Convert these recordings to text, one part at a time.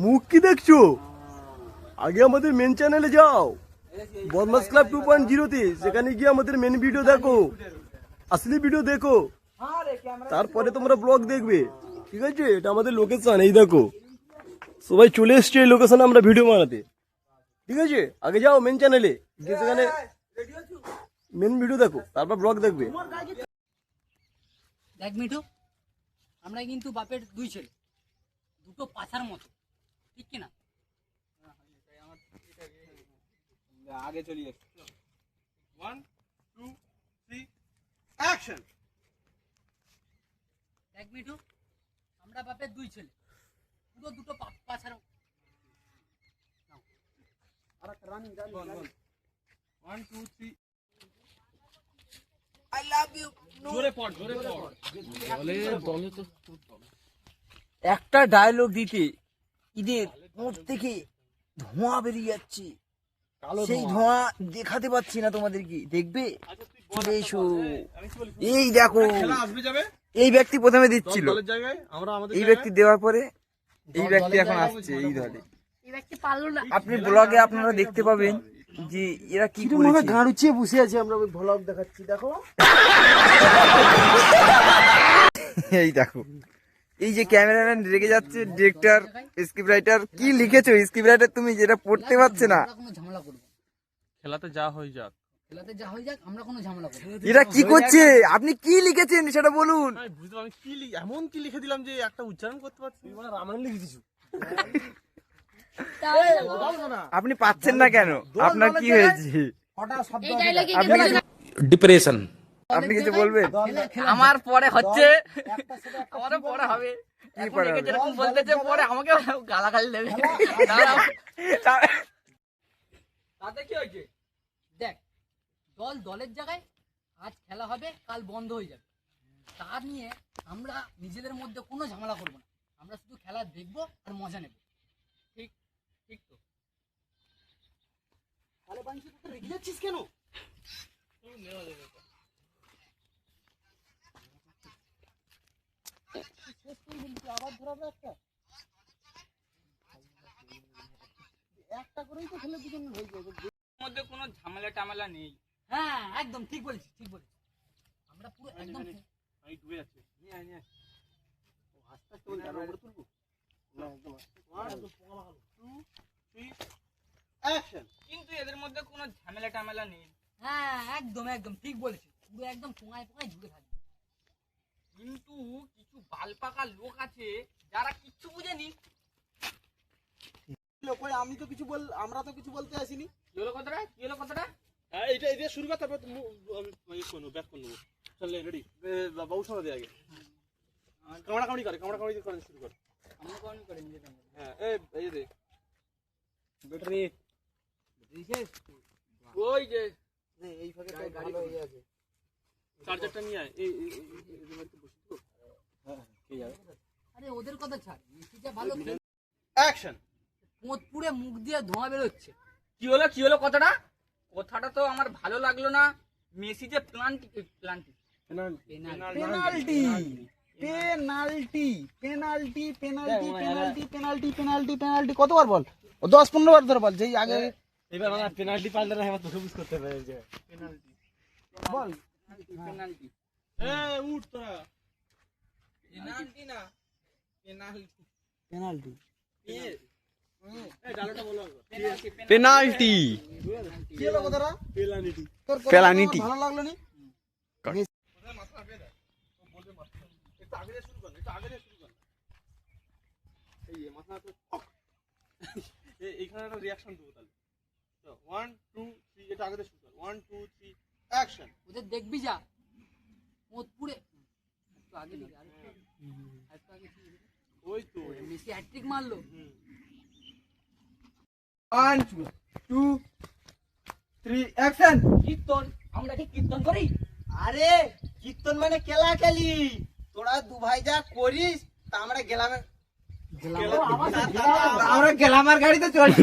মুখ কি দেখছো? আগে আমাদের মেন চ্যানেলে যাও, বদমাস ক্লাব 2.0 সেখানে গিয়ে আমাদের মেন ভিডিও দেখো, আসলি ভিডিও দেখো, তারপরে তোমরা ব্লগ দেখবে। ঠিক আছে, এটা আমাদের লোকেশন, এই দেখো সবাই চলে এসছে এই লোকেশনে আমরা ভিডিও বানাতে। ঠিক আছে, আগে যাও মেন চ্যানেলে গিয়ে সেখানে মেন ভিডিও দেখো, তারপর ব্লগ দেখবে। দেখ মিঠু, আমরা কিন্তু বাপের দুই ছেলে, দুটো পাছার মতো, ঠিক কিনা? আগে চলি। 1 2 3 অ্যাকশন। দেখ মিঠু, আমরা বাপের দুই ছেলে, পুরো দুটো পাছার। আরেকটা রানিং 1 2 3 আই লাভ ইউ। জোরে পড়। দলে তো একটা ডায়লগ দিতে ঈদের মুখ থেকে ধোঁয়া বেরিয়ে যাচ্ছে, সেই ধোঁয়া দেখাতে পাচ্ছি না তোমাদেরকে, দেখবে? চলে এসো। এই দেখো, এই ব্যক্তি প্রথমে দিচ্ছিল, এই ব্যক্তি দেওয়ার পরে এই ব্যক্তি এখন আসছে। এই ধরে আপনি ব্লগে আপনারা দেখতে পাবেন যে এরা কি করেছে। গাড়ুচিয়ে বসে আছে, আমরা ব্লগ দেখাচ্ছি, দেখো। এই দেখো, এই যে ক্যামেরাম্যান রেগে যাচ্ছে, ডিরেক্টর, স্ক্রিপ্ট রাইটার, কি লিখেছো স্ক্রিপ্ট রাইটার তুমি, যেটা পড়তে পারছে না। কোনো ঝামেলা করব, খেলাতে যা হয়ে যাক, আমরা কোনো ঝামেলা করব। এরা কি করছে? আপনি কি লিখেছেন সেটা বলুন। আমি বুঝতে আমি কি এমন কি লিখে দিলাম যে একটা উচ্চারণ করতে পারছি। মানে রামায়ণ লিখে দিছো। আপনি পাচ্ছেন না কেন? আপনার কি হয়েছে? ডিপ্রেশন। আপনি কিছু বলবেন? আমার পরে হচ্ছে, আমারও পরে হবে। কি পরে হবে? যেরকম বলতেছে পরে আমাকে গালাগালি দেবে। তাতে কি হয়েছে? দেখ, দলের জায়গায় আজ খেলা হবে, কাল বন্ধ হয়ে যাবে। তা নিয়ে আমরা নিজেদের মধ্যে কোনো ঝামেলা করবো না, আমরা শুধু খেলা দেখবো আর মজা নেব। ঠিক ঠিক তো? তাহলে বাঞ্ছি তুই রেখে যাচ্ছিস কেন? আবার ধরাবে একটা করেই তো খেলে দুজন হয়ে যাবে, মধ্যে কোনো ঝামেলা টামেলা নেই। হ্যাঁ একদম ঠিক বলেছিস, ঠিক বলেছিস। আমরা পুরো একদম আমি ডুবে যাচ্ছি। নিয়ে ও আস্তে আস্তে বল, আর উপরে তুলবো না, একদম 1 2 3 অ্যাকশন। কিন্তু এদের মধ্যে কোনো ঝামেলা টামেলা নেই। হ্যাঁ একদম একদম ঠিক বলেছিস, পুরো একদম পোঙায় ঝুঁকে থাকবে। কিন্তু কিছু বালপাকা লোক আছে যারা কিচ্ছু বুঝেনি। আমি তো কিছু আমরা তো কিছু বলতে আসিনি। কি হলো কথাটা? হ্যাঁ, এটা শুরু কর, তারপর আমি কোন ব্যাক করে নেব। চল রেডি, বাবু শোনা দে আগে। কামড়াকামড়ি করে শুরু কর। আমরা কোন করে নিয়ে যাব? হ্যাঁ, এই দে ব্যাটারি রিসেস ওই যে এই ফাঁকে তো ভালো হয়ে আছে, চার্জারটা নিয়ে আয়। এই বাড়িতে বসে তো। হ্যাঁ, কে যাবে? আরে ওদের কথা ছাড়, মেসিটা ভালো খেলে। অ্যাকশন। পুরো মুখ দিয়ে ধোঁয়া বের হচ্ছে। কি হলো কথাটা তো আমার ভালো লাগলো না। মেসি যে পেনাল্টি কতবার বল? 10-15 বার ধরে বল, যেই আগে এবার আমার পেনাল্টি পাল্টা না, আমার তোকে বুঝ করতে পারে যে পেনাল্টি বল। পেনাল্টি উঠ তোরা। পেনাল্টি না, পেনাল্টি পেনাল্টি। কি হলো কথাটা? পেনাল্টি তোর পেনাল্টি ভালো লাগলো নি? মাথা আগে দে, ও বলবে মাথা একটু আগে শুরু কর, এই মাথা তো এইখানে একটা রিঅ্যাকশন দেবো তাহলে। 1 2 3 এটা আগে শুরু কর। 1 2 3 অ্যাকশন। ওদের দেখবি যা পুরে একটু আগে দিকে, আর একটু আগে ওই তো মেসি হ্যাটট্রিক মারলো। 1 2 3 অ্যাকশন। কীর্তন, আমরা কি কীর্তন করি? আরে কীর্তন মানে খেলা খেলি, তোরা দু ভাই যা করিস তা আমরা গ্লামার গাড়িতে চলি।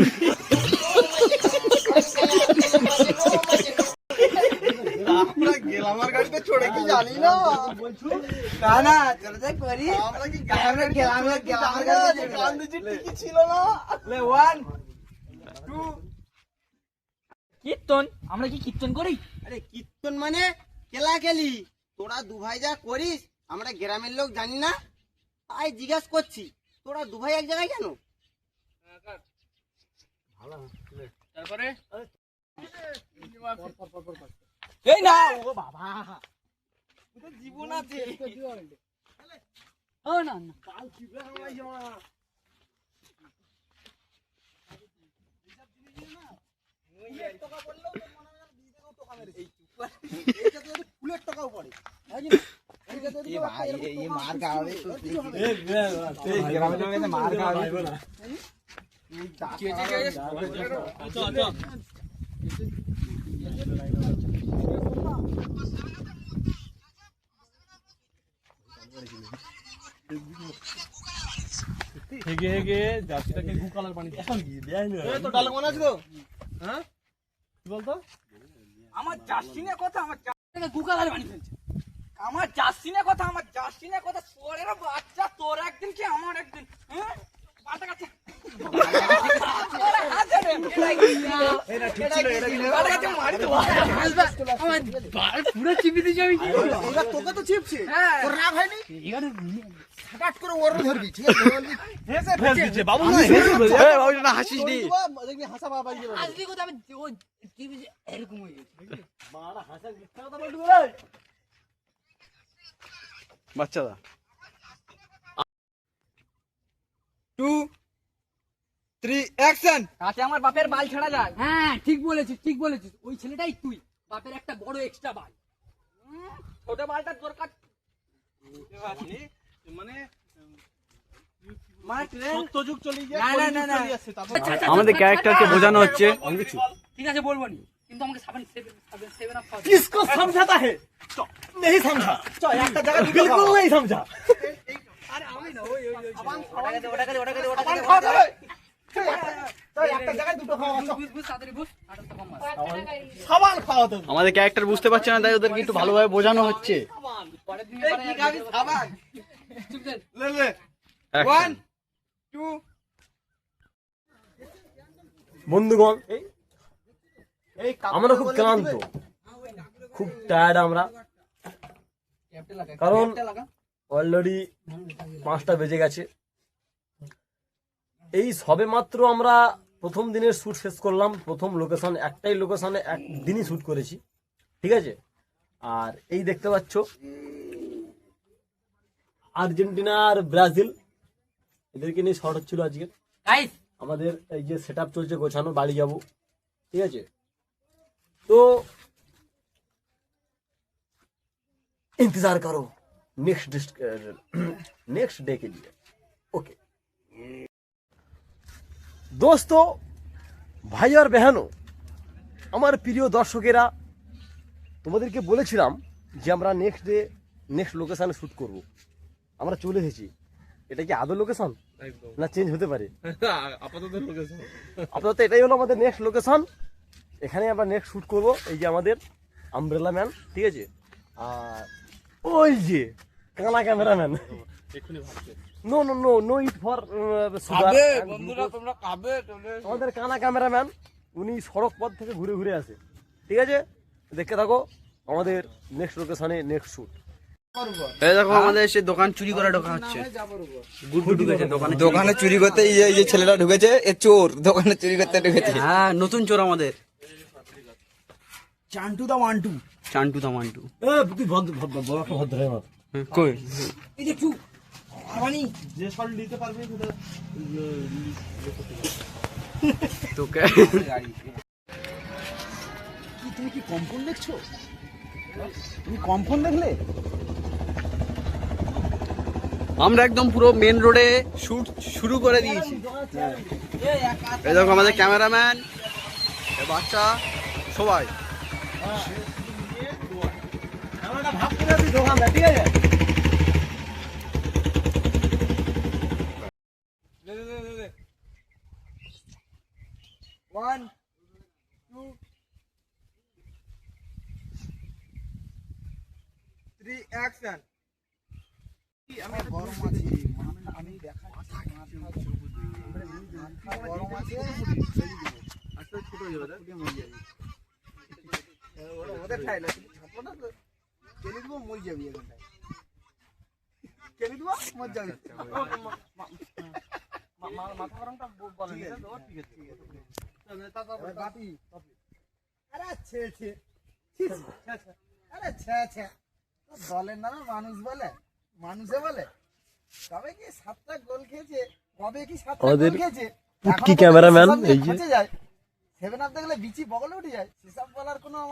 তোদেরকে ছোড়ে কি জানি না না না চলো যাই করি আমরা কি আমরা গ্রামের কাছে গান্ধীজির টিকি ছিল না ওয়ান টু কীর্তন আমরা কি কীর্তন করি? আরে কীর্তন মানে কেলা কেলি তোরা দু ভাই যা করিস আমরা গ্রামের লোক জানি না তাই জিজ্ঞাসা করছি তোরা দু ভাই এক জায়গায় কেন তারপরে এই না ও বাবা তোর জীবন আছে ও না না কাল কিবলা হামলাই যাওয়া টাকা পড়লেও তো মনে হয় বিদেও টাকা মেরেছে এইটা তো ফুলের টাকাও পড়ে ये मार गावे तो ग्राम में मार गावे কি হয়েছে? হেগে হেগে জার্সিটাকে গু কালার পানি এখন কি দেয় না তো ডায়লগ মনে আছে তো হ্যাঁ কি বলতো আমার জার্সিনের কথা গুকালার বানিয়ে ফেলছে। আমার জার্সিনের কথা সোরের বাচ্চা তোর একদিন কি আমার একদিন হ্যাঁ পাল্টা কাছে পুরো চিপি দিয়েছি আমি। এবার তোকে তো চিপছে হ্যাঁ। তোর রাগ হয়নি এখানে হঠাৎ করে ওর ধরবি ঠিক আছে বলবি হেসে ফেল দিচ্ছে বাবু আমি না হেসে বলছি। এই বাবু না হাসিস নি দেখবি হাসা বাবা দিয়ে আসলি কথা আমি ও চিপি এরকম হয়ে গেছে। মারা হাসা মিথ্যা কথা বলবি রে বাচ্চাদা 2 3 অ্যাকশন তাতে আমার বাপের বাল ছাড়া যায়। হ্যাঁ ঠিক বলেছিস ওই ছেলেটাই তুই বাপের একটা বড় এক্সট্রা বাল। ছোট বালটা দরকার মানে মানে ট্রেন যুগ চলে গিয়ে না, না, না, না। আমাদের ক্যারেক্টারকে বোঝানো হচ্ছে ঠিক আছে বলবো নি কিন্তু আমাকে সেভেন আপ খাওয়া किसको समझाता है नहीं समझा बिल्कुल नहीं समझा আরে আমি না ওই একটা জায়গায় দুটো খাওয়া বুঝ তাড়াতাড়ি বুঝ আটা তো কম আছে। সাবান খাওয়া তো আমাদের ক্যারেক্টার বুঝতে পারছে না তাই ওদেরকে একটু ভালোভাবে বোঝানো হচ্ছে পরের দিন এই কি খাবি সাবান চুপ কর। লে লে 1 2 বন্ধুগণ এই আমরা খুব ক্লান্ত খুব টায়ার্ড আমরা ক্যাপটা লাগা কারণ ক্যাপটা লাগা অলরেডি 5টা বেজে গেছে এই সবে মাত্র আমরা প্রথম দিনের শ্যুট শেষ করলাম প্রথম লোকেশন একটাই লোকেশনে একদিনই শ্যুট করেছি ঠিক আছে আর এই দেখতে পাচ্ছ আর্জেন্টিনা আর ব্রাজিল এদেরকে নিয়ে শর্ট হচ্ছিল আজকে গাইস আমাদের এই যে সেট আপ চলছে গোছানো বাড়ি যাব ঠিক আছে তো इंतजार करो नेक्स्ट डे के लिए ओके दोस्तों ভাই আর বেহানো আমার প্রিয় দর্শকেরা তোমাদেরকে বলেছিলাম যে আমরা নেক্সট ডে নেক্সট লোকেশনে শ্যুট করব আমরা চলে এসেছি এটা কি আদৌ লোকেশন না চেঞ্জ হতে পারে আপাতত এটাই হলো আমাদের নেক্সট লোকেশন এখানে আমরা নেক্সট শ্যুট করব এই যে আমাদের আমব্রেলা ম্যান ঠিক আছে আর ওই যে কানা cameraman no no no no it for খাবে বন্ধুরা তোমরা খাবে চলে আমাদের কানা ক্যামেরাম্যান উনি সড়ক পথ থেকে ঘুরে ঘুরে আসে ঠিক আছে দেখতে থাকো আমাদের নেক্সট লোকেশনে নেক্সট শ্যুট এই দেখো আমাদের সে দোকান চুরি করে ঢোকা হচ্ছে গুড্ডু ঢুকেছে দোকানে দোকানে চুরি করতে এই যে ছেলেটা ঢুকেছে এ চোর দোকানে চুরি করতে ঢুকেছে হ্যাঁ নতুন চোর আমাদের চান্টু দা ওয়ান্টু চান্টু দা মান্টু তুই ভদ্র হয়ে মার কই এই যে চুপ আবানি যে ফল নিতে পারবে তোকে কি তুমি কি কম্পন দেখছো তুমি কম্পন দেখলে আমরা একদম পুরো মেন রোডে শুট শুরু করে দিয়েছি এই দেখো আমাদের ক্যামেরাম্যান বাচ্চা সবাই ক্যামেরাটা ভাগ করে দিই দোকানদার ঠিক আছে ওয়ান টু অ্যাকশন গরম আছে আমি দেখাচ্ছি গরম আছে আস্তে ছোট হয়ে যাবে ওদের খাই না ছাপো না তো কেলে দিব মরে যাবি এখানটায় কেলে দিব মরে যাবি মাথা গরমটা বলেন ঠিক আছে এবার বাপি আরে ছে ছে আরে ছে ছে দলের নামে মানুষ বলে মানুষে বলে তবে কি 7টা গোল খেয়েছে কবে কি 7টা আমাদের গোল খেয়েছে পুটকি ক্যামেরাম্যান এই যে যায় 7 আপ দেখলে বিচি বগলে উঠে যায় সেসব বলার কোনো আমার